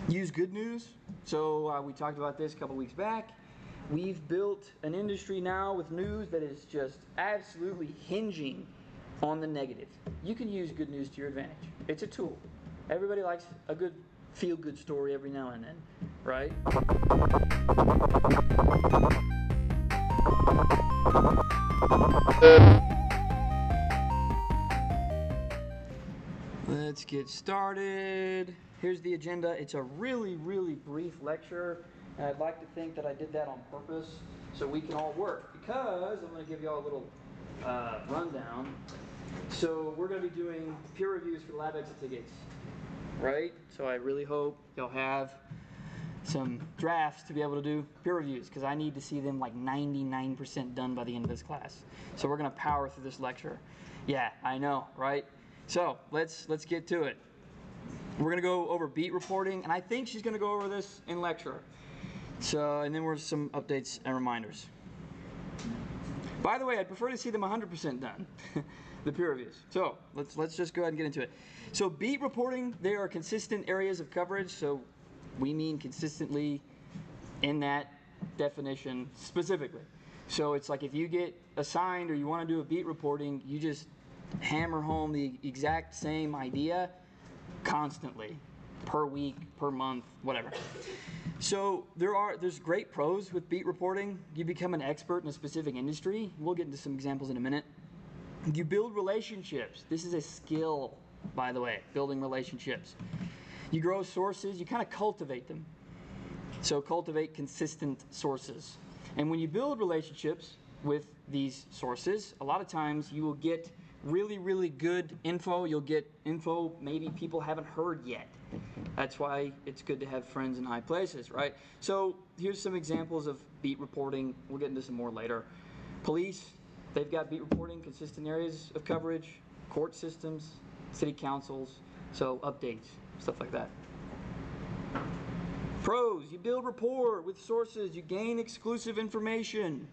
Use good news. So we talked about this a couple weeks back. We've built an industry now with news that is just absolutely hinging on the negative. You can use good news to your advantage. It's a tool. Everybody likes a good feel-good story every now and then, right? Let's get started. Here's the agenda. It's a really, really brief lecture, and I'd like to think that I did that on purpose so we can all work, because I'm going to give you all a little rundown. So we're going to be doing peer reviews for the lab exit tickets, right? So I really hope you'll have some drafts to be able to do peer reviews, because I need to see them like 99% done by the end of this class. So we're going to power through this lecture. Yeah, I know, right? So let's get to it. We're going to go over beat reporting, and I think she's going to go over this in lecture. So, and then we're some updates and reminders. By the way, I'd prefer to see them 100% done, the peer reviews. So let's just go ahead and get into it. So beat reporting, they are consistent areas of coverage. So we mean consistently in that definition specifically. So it's like if you get assigned or you want to do a beat reporting, you just hammer home the exact same idea constantly, per week, per month, whatever. So there's great pros with beat reporting. You become an expert in a specific industry. We'll get into some examples in a minute. You build relationships. This is a skill, by the way, building relationships. You grow sources. You kind of cultivate them. So cultivate consistent sources. And when you build relationships with these sources, a lot of times you will get really, really good info. You'll get info maybe people haven't heard yet. That's why it's good to have friends in high places, right? So here's some examples of beat reporting. We'll get into some more later. Police, they've got beat reporting, consistent areas of coverage, court systems, city councils, so updates, stuff like that. Pros, you build rapport with sources, you gain exclusive information.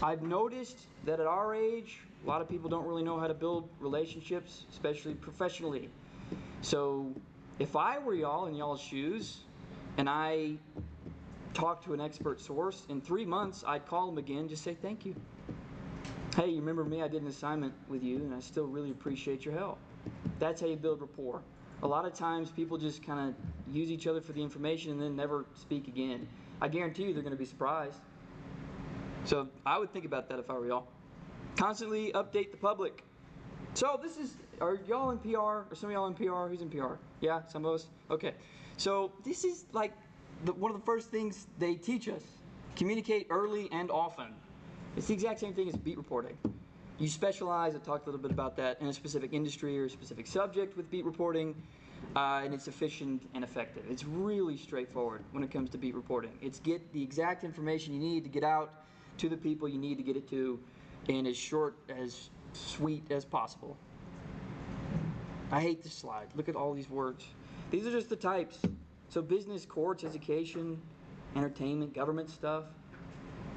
I've noticed that at our age, a lot of people don't really know how to build relationships, especially professionally. So if I were y'all in y'all's shoes and I talked to an expert source, in 3 months I'd call them again, just say thank you. Hey, you remember me? I did an assignment with you and I still really appreciate your help. That's how you build rapport. A lot of times people just kind of use each other for the information and then never speak again. I guarantee you they're going to be surprised. So I would think about that if I were y'all. Constantly update the public. So this is, are y'all in PR? Are some of y'all in PR? Who's in PR? Yeah, some of us? Okay. So this is like one of the first things they teach us. Communicate early and often. It's the exact same thing as beat reporting. You specialize, I talked a little bit about that, in a specific industry or a specific subject with beat reporting, and it's efficient and effective. It's really straightforward when it comes to beat reporting. It's get the exact information you need to get out to the people you need to get it to in as short, as sweet as possible. I hate this slide. Look at all these words. These are just the types. So business, courts, education, entertainment, government stuff.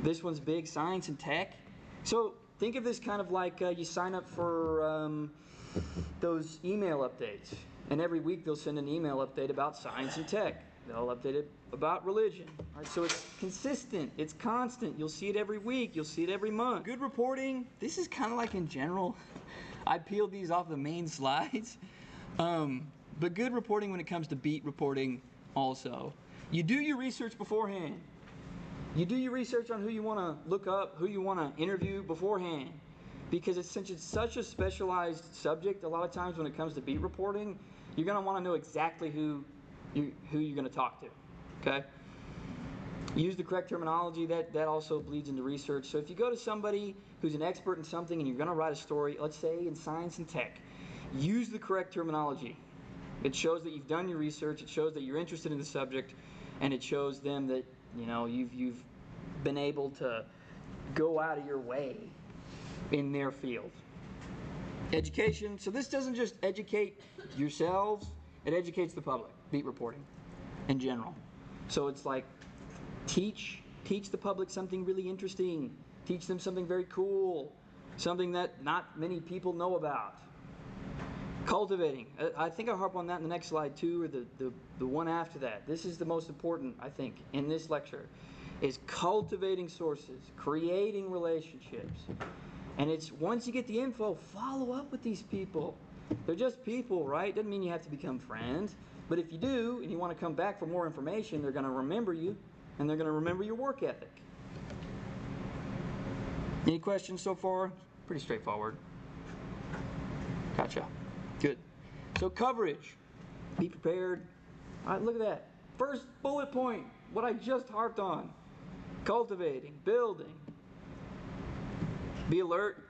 This one's big, science and tech. So think of this kind of like you sign up for those email updates. And every week they'll send an email update about science and tech. They'll update it about religion. All right, so it's consistent. It's constant. You'll see it every week. You'll see it every month. Good reporting. This is kind of like in general. I peeled these off the main slides. But good reporting when it comes to beat reporting also. You do your research beforehand. You do your research on who you want to look up, who you want to interview beforehand. Because it's such a specialized subject, a lot of times when it comes to beat reporting, you're going to want to know exactly who you're going to talk to, okay? Use the correct terminology. That also bleeds into research. So if you go to somebody who's an expert in something and you're going to write a story, let's say in science and tech, use the correct terminology. It shows that you've done your research. It shows that you're interested in the subject, and it shows them that you've been able to go out of your way in their field. Education. So this doesn't just educate yourselves. It educates the public. Beat reporting in general. So it's like teach the public something really interesting. Teach them something very cool. Something that not many people know about. Cultivating. I think I'll harp on that in the next slide too, or the one after that. This is the most important, I think, in this lecture, is cultivating sources, creating relationships. And it's once you get the info, follow up with these people. They're just people, right? Doesn't mean you have to become friends. But if you do, and you want to come back for more information, they're going to remember you, and they're going to remember your work ethic. Any questions so far? Pretty straightforward. Gotcha. Good. So coverage. Be prepared. All right, look at that. First bullet point, what I just harped on. Cultivating, building. Be alert.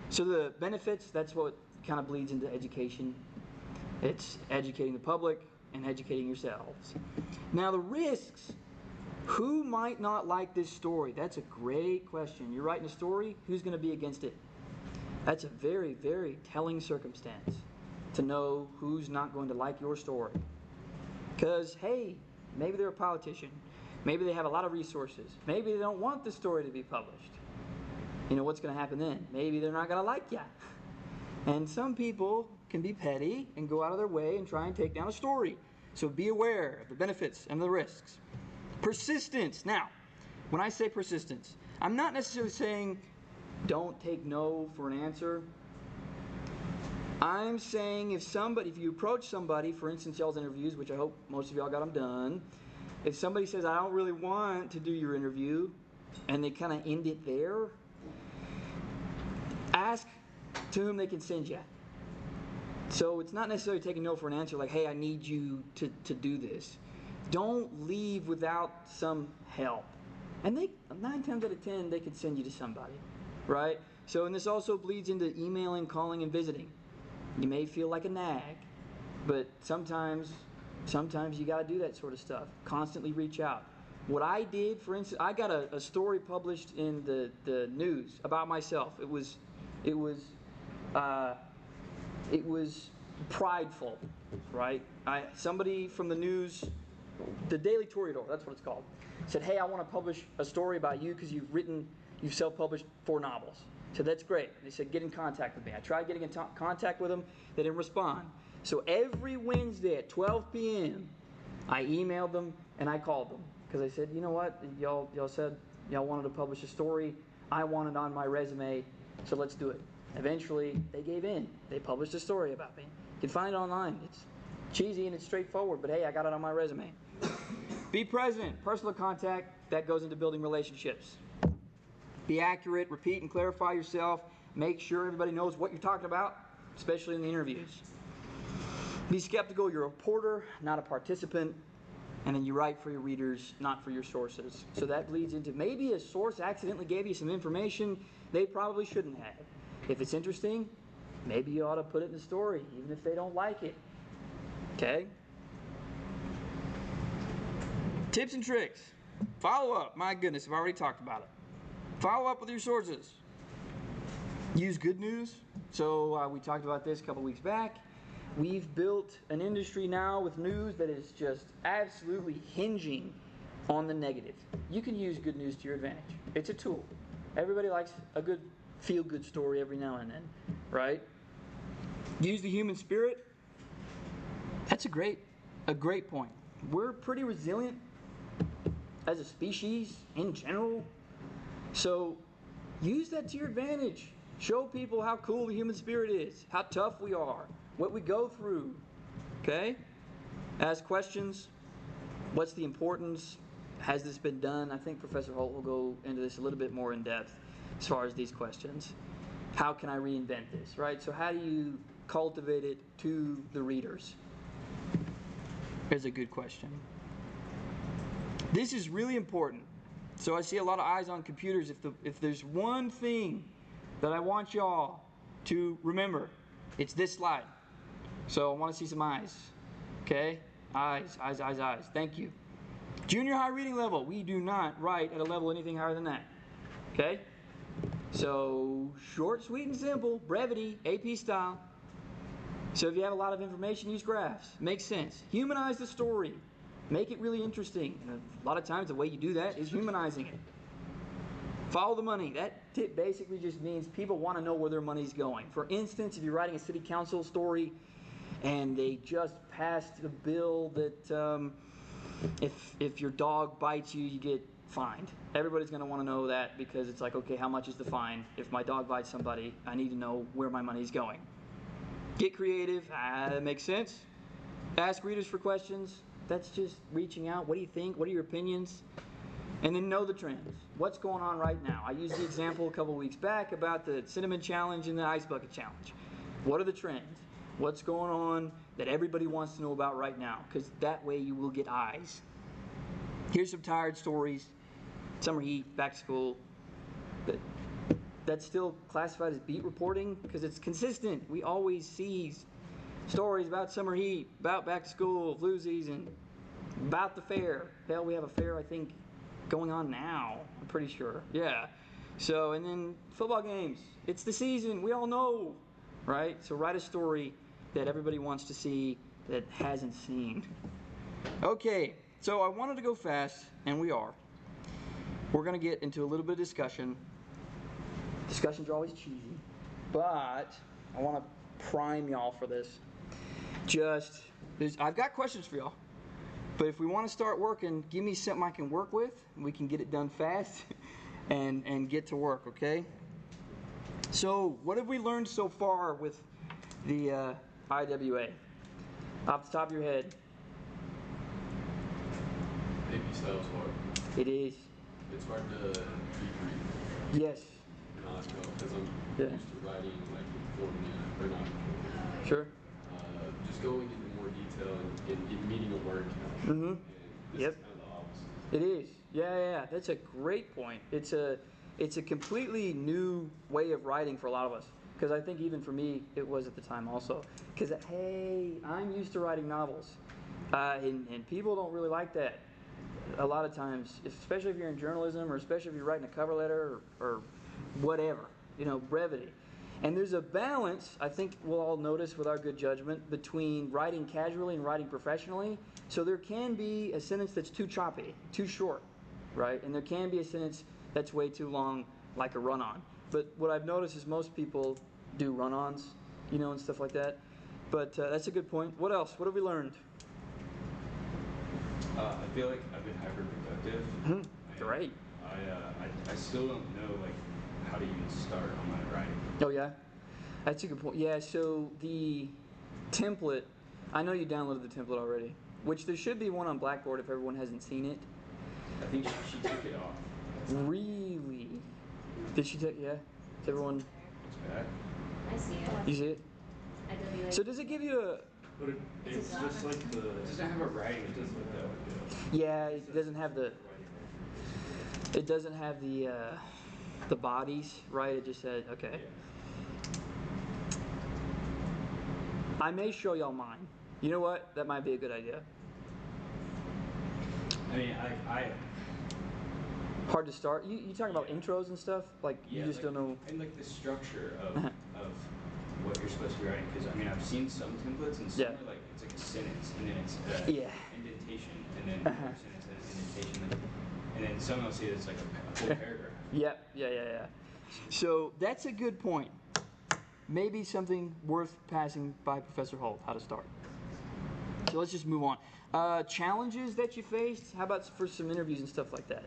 So the benefits, that's what kind of bleeds into education. It's educating the public and educating yourselves. Now the risks. Who might not like this story? That's a great question. You're writing a story, who's going to be against it? That's a very, very telling circumstance to know who's not going to like your story. Because, hey, maybe they're a politician. Maybe they have a lot of resources. Maybe they don't want the story to be published. You know, what's going to happen then? Maybe they're not going to like you. And some people can be petty and go out of their way and try and take down a story. So be aware of the benefits and the risks. Persistence. Now, when I say persistence, I'm not necessarily saying don't take no for an answer. I'm saying if you approach somebody, for instance, y'all's interviews, which I hope most of y'all got them done, if somebody says, I don't really want to do your interview, and they kind of end it there, ask to whom they can send you. So it's not necessarily taking no for an answer like, hey, I need you to do this. Don't leave without some help. And 9 times out of 10, they could send you to somebody, right? So, and this also bleeds into emailing, calling, and visiting. You may feel like a nag, but sometimes you got to do that sort of stuff. Constantly reach out. What I did, for instance, I got a story published in the news about myself. It was prideful, right? Somebody from the news, the Daily Toreador, that's what it's called, said, hey, I want to publish a story about you because you've self-published 4 novels. So that's great. They said, get in contact with me. I tried getting in contact with them. They didn't respond. So every Wednesday at 12 p.m., I emailed them and I called them because I said, you know what? Y'all said y'all wanted to publish a story. I want it on my resume, so let's do it. Eventually, they gave in. They published a story about me. You can find it online. It's cheesy and it's straightforward, but hey, I got it on my resume. Be present. Personal contact, that goes into building relationships. Be accurate, repeat and clarify yourself. Make sure everybody knows what you're talking about, especially in the interviews. Be skeptical. You're a reporter, not a participant. And then you write for your readers, not for your sources. So that bleeds into maybe a source accidentally gave you some information they probably shouldn't have. If it's interesting, maybe you ought to put it in the story, even if they don't like it. Okay? Tips and tricks. Follow up. My goodness, I've already talked about it. Follow up with your sources. Use good news. So we talked about this a couple weeks back. We've built an industry now with news that is just absolutely hinging on the negative. You can use good news to your advantage. It's a tool. Everybody likes a good feel-good story every now and then, right? Use the human spirit. That's a great point. We're pretty resilient as a species in general. So use that to your advantage. Show people how cool the human spirit is, how tough we are, what we go through. Okay? Ask questions. What's the importance? Has this been done? I think Professor Holt will go into this a little bit more in depth as far as these questions. How can I reinvent this, right? So how do you cultivate it to the readers? Is a good question. This is really important. So I see a lot of eyes on computers. If there's one thing that I want y'all to remember, it's this slide. So I want to see some eyes. Okay? Eyes. Thank you. Junior high reading level. We do not write at a level anything higher than that. Okay? So short, sweet, and simple. Brevity, AP style. So if you have a lot of information, use graphs. Makes sense. Humanize the story. Make it really interesting. And a lot of times the way you do that is humanizing it. Follow the money. That tip basically just means people want to know where their money's going. For instance, if you're writing a city council story and they just passed a bill that if your dog bites you, you get fined. Everybody's going to want to know that because it's like, okay, how much is the fine? If my dog bites somebody, I need to know where my money's going. Get creative. That makes sense. Ask readers for questions. That's just reaching out. What do you think? What are your opinions? And then know the trends. What's going on right now? I used the example a couple weeks back about the cinnamon challenge and the ice bucket challenge. What are the trends? What's going on that everybody wants to know about right now? Because that way you will get eyes. Here's some tired stories. Summer heat, back to school. That's still classified as beat reporting because it's consistent. We always see stories about summer heat, about back to school, flu season, about the fair. Hell, we have a fair, I think, going on now. I'm pretty sure. Yeah. So, and then football games. It's the season. We all know, right? So write a story that everybody wants to see that hasn't seen. Okay. So I wanted to go fast, and we are. We're going to get into a little bit of discussion. Discussions are always cheesy, but I want to prime y'all for this. I've got questions for y'all, but if we want to start working, give me something I can work with. We can get it done fast and get to work, okay? So what have we learned so far with the IWA? Off the top of your head. AP style's hard. It is. It's hard to debrief. Yes. Because I'm used to writing like informing or not. Sure. Just going into more detail and meeting a word count. Mm-hmm. This is kind of the opposite. It is. Yeah. That's a great point. It's a completely new way of writing for a lot of us. Because I think even for me, it was at the time also. Because, hey, I'm used to writing novels. And people don't really like that. A lot of times, especially if you're in journalism or especially if you're writing a cover letter or whatever, brevity. And there's a balance, I think we'll all notice with our good judgment, between writing casually and writing professionally. So there can be a sentence that's too choppy, too short, right? And there can be a sentence that's way too long, like a run-on. But what I've noticed is most people do run-ons, and stuff like that. But that's a good point. What else? What have we learned? I feel like I've been hyper-productive. Great. I still don't know how to even start on my writing. Oh yeah, that's a good point. Yeah, so the template, I know you downloaded the template already, which there should be one on Blackboard if everyone hasn't seen it. I think she took it off. Really? Did she take? Yeah. Is everyone? It's bad. I see it. You see it? So does it give you a? But it's just like It doesn't have a writing. It doesn't look that way. Yeah, it doesn't have the. It doesn't have the bodies, right? It just said okay. I may show y'all mine. You know what? That might be a good idea. I mean, I Hard to start. You talking about intros and stuff? Like you just don't know. And the structure of what you're supposed to be writing. Because I've seen some templates and some are it's like a sentence and then it's indentation and then another sentence and an indentation and then some I'll see it's like a whole paragraph. Yeah. So that's a good point. Maybe something worth passing by Professor Holt, how to start. So let's just move on. Challenges that you faced? How about for some interviews and stuff like that?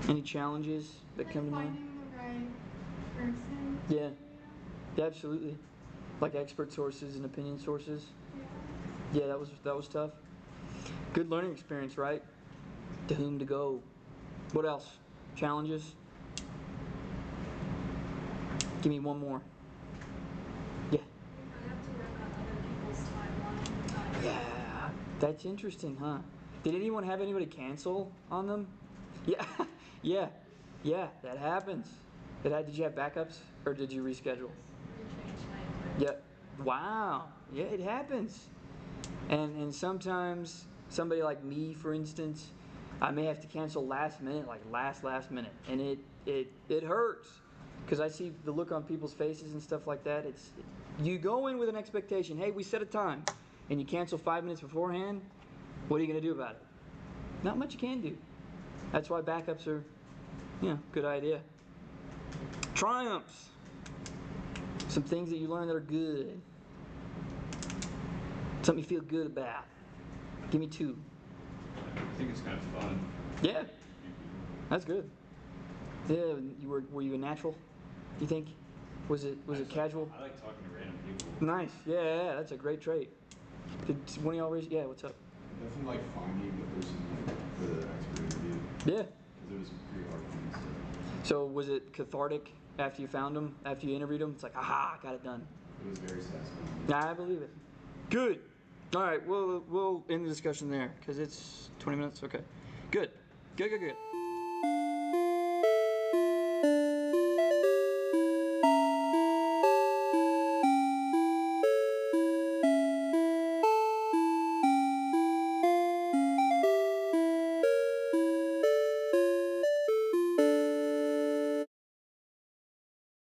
Any challenges that come to mind? Finding the right person. Yeah, absolutely. Like expert sources and opinion sources. Yeah, that was tough. Good learning experience, right? To whom to go. What else? Challenges? Give me one more. Yeah. I have to work on other people's timelines. Yeah. That's interesting, huh? Did anyone have anybody cancel on them? Yeah. Yeah, that happens. Did you have backups or did you reschedule? Yeah. Wow. Yeah, it happens. And sometimes somebody like me, for instance, I may have to cancel last minute, like last minute, and it hurts because I see the look on people's faces and stuff like that. You go in with an expectation. Hey, we set a time, and you cancel 5 minutes beforehand. What are you going to do about it? Not much you can do. That's why backups are Yeah, good idea. Triumphs. Some things that you learn that are good. Something you feel good about. Give me 2. I think it's kind of fun. Yeah, that's good. Yeah, were you a natural? You think? Was it casual? I like talking to random people. Nice. Yeah, that's a great trait. Did one of y'all raise? Yeah, what's up? Definitely like finding the person like for the expert interview. Yeah. Because it was pretty hard for me. So was it cathartic after you found them? After you interviewed them, it's like, aha, got it done. It was very satisfying. Yeah, I believe it. Good. All right, we'll end the discussion there because it's 20 minutes. Okay. Good. Good.